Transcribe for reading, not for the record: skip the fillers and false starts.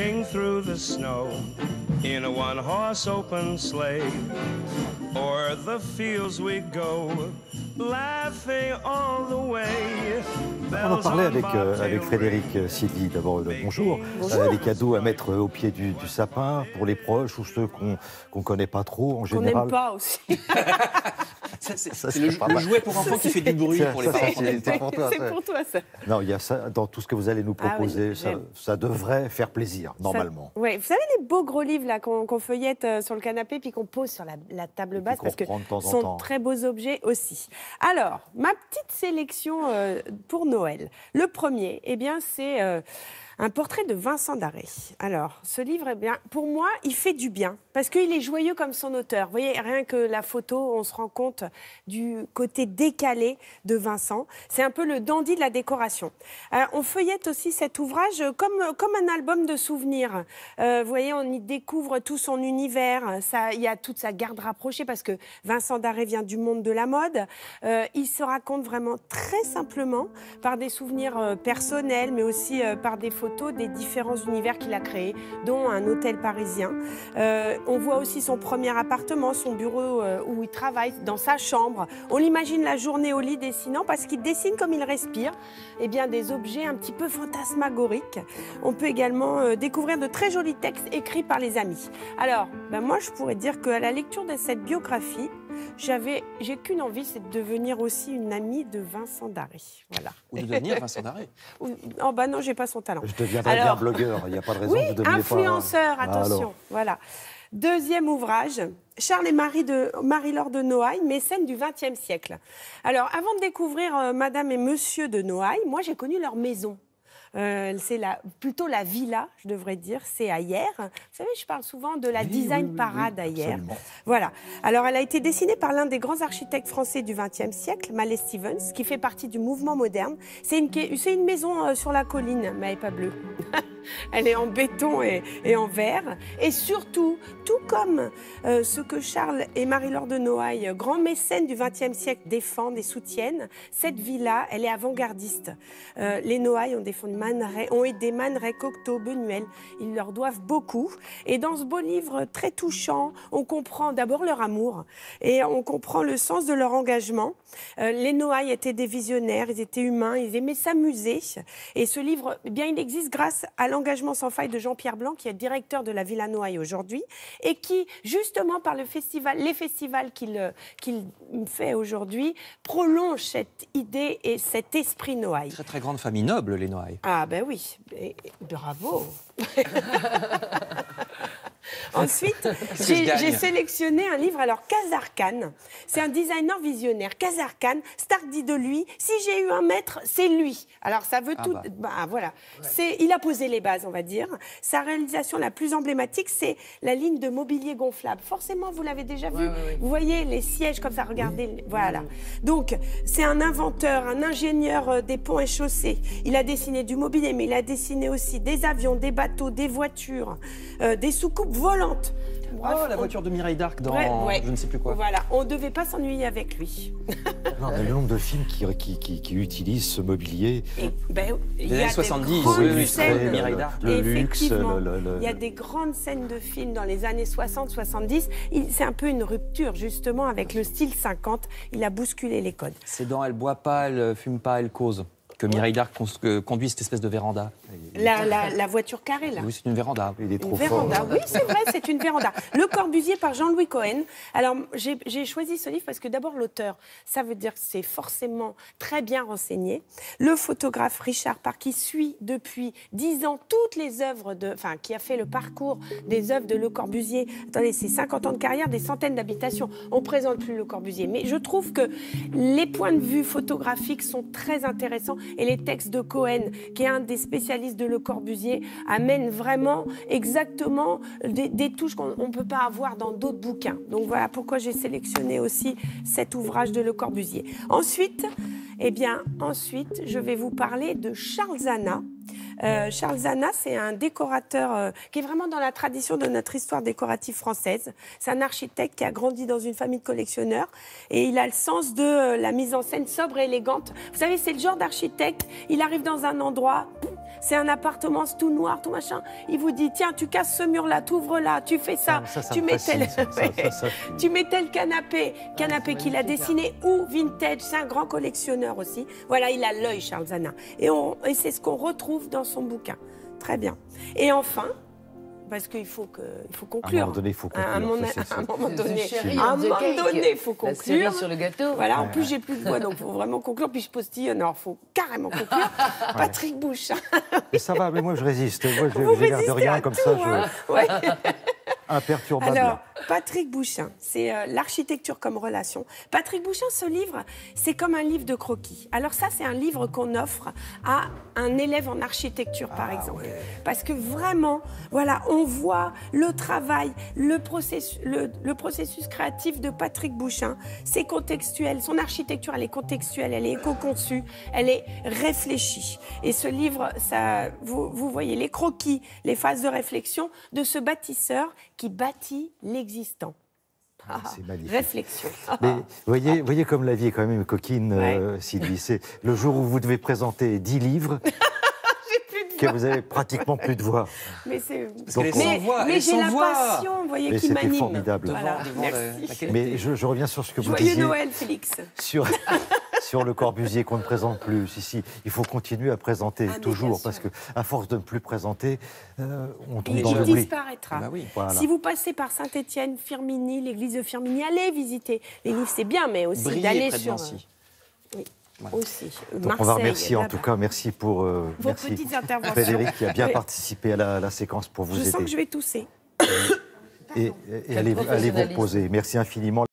dashing through the snow in a one-horse open sleigh. O'er the fields we go, laughing all the way. On en parlait avec Frédéric Sidi. D'abord, bonjour. Les cadeaux à mettre au pied du sapin pour les proches ou ceux qu'on ne connaît pas trop en général. Qu'on n'aime pas aussi. C'est le jouet pour enfants qui fait du bruit pour les parents. C'est pour toi, ça. Non, il y a ça dans tout ce que vous allez nous proposer. Ça devrait faire plaisir, normalement. Oui, vous savez les beaux gros livres là qu'on feuillette sur le canapé puis qu'on pose sur la table basse parce que ce sont très beaux objets aussi. Alors, ma petite sélection pour Noël. Le premier, eh bien, c'est un portrait de Vincent Darré. Alors, ce livre, eh bien, pour moi, il fait du bien parce qu'il est joyeux comme son auteur. Vous voyez, rien que la photo, on se rend compte du côté décalé de Vincent. C'est un peu le dandy de la décoration. On feuillette aussi cet ouvrage comme un album de souvenirs. Vous voyez, on y découvre tout son univers. Il y a toute sa garde rapprochée parce que Vincent Darré vient du monde de la mode. Il se raconte vraiment très simplement par des souvenirs personnels, mais aussi par des photos des différents univers qu'il a créés, dont un hôtel parisien. On voit aussi son premier appartement, son bureau où il travaille, dans sa chambre. On l'imagine la journée au lit dessinant parce qu'il dessine comme il respire, eh bien, des objets un petit peu fantasmagoriques. On peut également découvrir de très jolis textes écrits par les amis. Alors, moi, je pourrais dire qu'à la lecture de cette biographie, j'ai qu'une envie, c'est de devenir aussi une amie de Vincent Darré. Voilà. Ou de devenir Vincent Darré. Oh non, j'ai pas son talent. Je deviendrai bien blogueur, il n'y a pas de raison que vous deveniez influenceur, attention. Voilà. Deuxième ouvrage, Charles et Marie-Laure de Noailles, mécènes du XXe siècle. Alors, avant de découvrir Madame et Monsieur de Noailles, moi j'ai connu leur maison. C'est plutôt la villa, je devrais dire, c'est à Hyères. Vous savez, je parle souvent de la design parade à Hyères. Voilà. Alors, elle a été dessinée par l'un des grands architectes français du XXe siècle, Mallet Stevens, qui fait partie du mouvement moderne. C'est une maison sur la colline, mais elle n'est pas bleue. Elle est en béton et en verre. Et surtout, tout comme ce que Charles et Marie-Laure de Noailles, grands mécènes du XXe siècle, défendent et soutiennent, cette villa, elle est avant-gardiste. Les Noailles ont aidé Man Ray, Cocteau, Benuel. Ils leur doivent beaucoup. Et dans ce beau livre très touchant, on comprend d'abord leur amour et on comprend le sens de leur engagement. Les Noailles étaient des visionnaires, ils étaient humains, ils aimaient s'amuser. Et ce livre, eh bien, il existe grâce à l'engagement sans faille de Jean-Pierre Blanc, qui est directeur de la Villa Noailles aujourd'hui, et qui, justement, par les festivals qu'il fait aujourd'hui, prolonge cette idée et cet esprit Noailles. Très, très grande famille noble, les Noailles. Ah, ben oui. Bravo. Ensuite, j'ai sélectionné un livre, alors Casarkane. C'est un designer visionnaire. Casarkane, Stark dit de lui, si j'ai eu un maître, c'est lui. Alors ça veut tout... voilà. Ouais. Il a posé les bases, on va dire. Sa réalisation la plus emblématique, c'est la ligne de mobilier gonflable. Forcément, vous l'avez déjà vu. Vous voyez les sièges comme ça, regardez. Voilà. Donc, c'est un inventeur, un ingénieur des ponts et chaussées. Il a dessiné du mobilier, mais il a dessiné aussi des avions, des bateaux, des voitures, des soucoupes volantes. Bref, la voiture de Mireille d'Arc dans je ne sais plus quoi. Voilà, on ne devait pas s'ennuyer avec lui. Non, mais le nombre de films qui utilisent ce mobilier. Les années 70, Mireille d'Arc. Le luxe. Il y a des grandes scènes de films dans les années 60-70. C'est un peu une rupture, justement, avec le style 50. Il a bousculé les codes. C'est dans Elle boit pas, elle fume pas, elle cause que Mireille d'Arc conduit cette espèce de véranda. La voiture carrée, là. Oui, c'est une véranda. Il est trop fort. Oui, c'est vrai, c'est une véranda. Le Corbusier par Jean-Louis Cohen. Alors, j'ai choisi ce livre parce que d'abord, l'auteur, ça veut dire que c'est forcément très bien renseigné. Le photographe Richard Parr, qui suit depuis 10 ans toutes les œuvres qui a fait le parcours des œuvres de Le Corbusier. Attendez, c'est 50 ans de carrière, des centaines d'habitations. On ne présente plus Le Corbusier. Mais je trouve que les points de vue photographiques sont très intéressants. Et les textes de Cohen, qui est un des spécialistes de Le Corbusier, amènent vraiment exactement des touches qu'on ne peut pas avoir dans d'autres bouquins. Donc voilà pourquoi j'ai sélectionné aussi cet ouvrage de Le Corbusier. Ensuite, je vais vous parler de Charles Zana. Charles Zana, c'est un décorateur qui est vraiment dans la tradition de notre histoire décorative française. C'est un architecte qui a grandi dans une famille de collectionneurs et il a le sens de la mise en scène sobre et élégante. Vous savez, c'est le genre d'architecte, il arrive dans un endroit, C'est un appartement, c'est tout noir, tout machin. Il vous dit, tiens, tu casses ce mur-là, tu ouvres là, tu fais ça, tu mets tel... tu mets tel canapé qu'il a dessiné, ou vintage, c'est un grand collectionneur aussi. Voilà, il a l'œil, Charles Zanin. Et c'est ce qu'on retrouve dans son bouquin. Très bien. Et enfin... Parce qu'il faut conclure. À un moment donné, il faut conclure. À un moment donné, il faut conclure. La sur le gâteau. Voilà, en plus, j'ai plus de voix, donc il faut vraiment conclure. Puis je postillonne, alors il faut carrément conclure. Patrick Bouchain. Mais ça va, mais moi je résiste. Moi, Vous j'ai l'air de résistez rien à comme tout, ça. hein. Ouais. Imperturbable. Alors, Patrick Bouchain, c'est l'architecture comme relation. Patrick Bouchain, ce livre, c'est comme un livre de croquis. Alors ça, c'est un livre qu'on offre à un élève en architecture, par exemple. Ouais. Parce que vraiment, voilà, on voit le travail, le processus créatif de Patrick Bouchain. C'est contextuel. Son architecture, elle est contextuelle, elle est éco-conçue, elle est réfléchie. Et ce livre, ça, vous voyez les croquis, les phases de réflexion de ce bâtisseur qui bâtit l'existant. C'est magnifique. Réflexion. Mais voyez comme la vie est quand même une coquine, Sylvie. C'est le jour où vous devez présenter 10 livres que vous avez pratiquement plus de voix. Mais c'est... Mais j'ai la passion, vous voyez, qui m'anime. C'était formidable. Voilà. Merci. Mais je reviens sur ce que vous Joyeux disiez. Noël, Félix. Sur le Corbusier qu'on ne présente plus. Ici, il faut continuer à présenter toujours, parce qu'à force de ne plus présenter, on tombe dans l'oubli. Il disparaîtra. Bah oui. Voilà. Si vous passez par Saint-Étienne, Firminy, l'église de Firminy, allez visiter. Les livres, c'est bien, mais aussi Briey, d'aller près de sur... Nancy. Oui, Voilà. aussi. Donc Marseille, on va remercier en là-bas. tout cas, merci pour Vos petites interventions. Frédéric qui a bien Oui. participé à la séquence pour vous Je aider. sens que je vais tousser. Et allez vous reposer. Merci infiniment.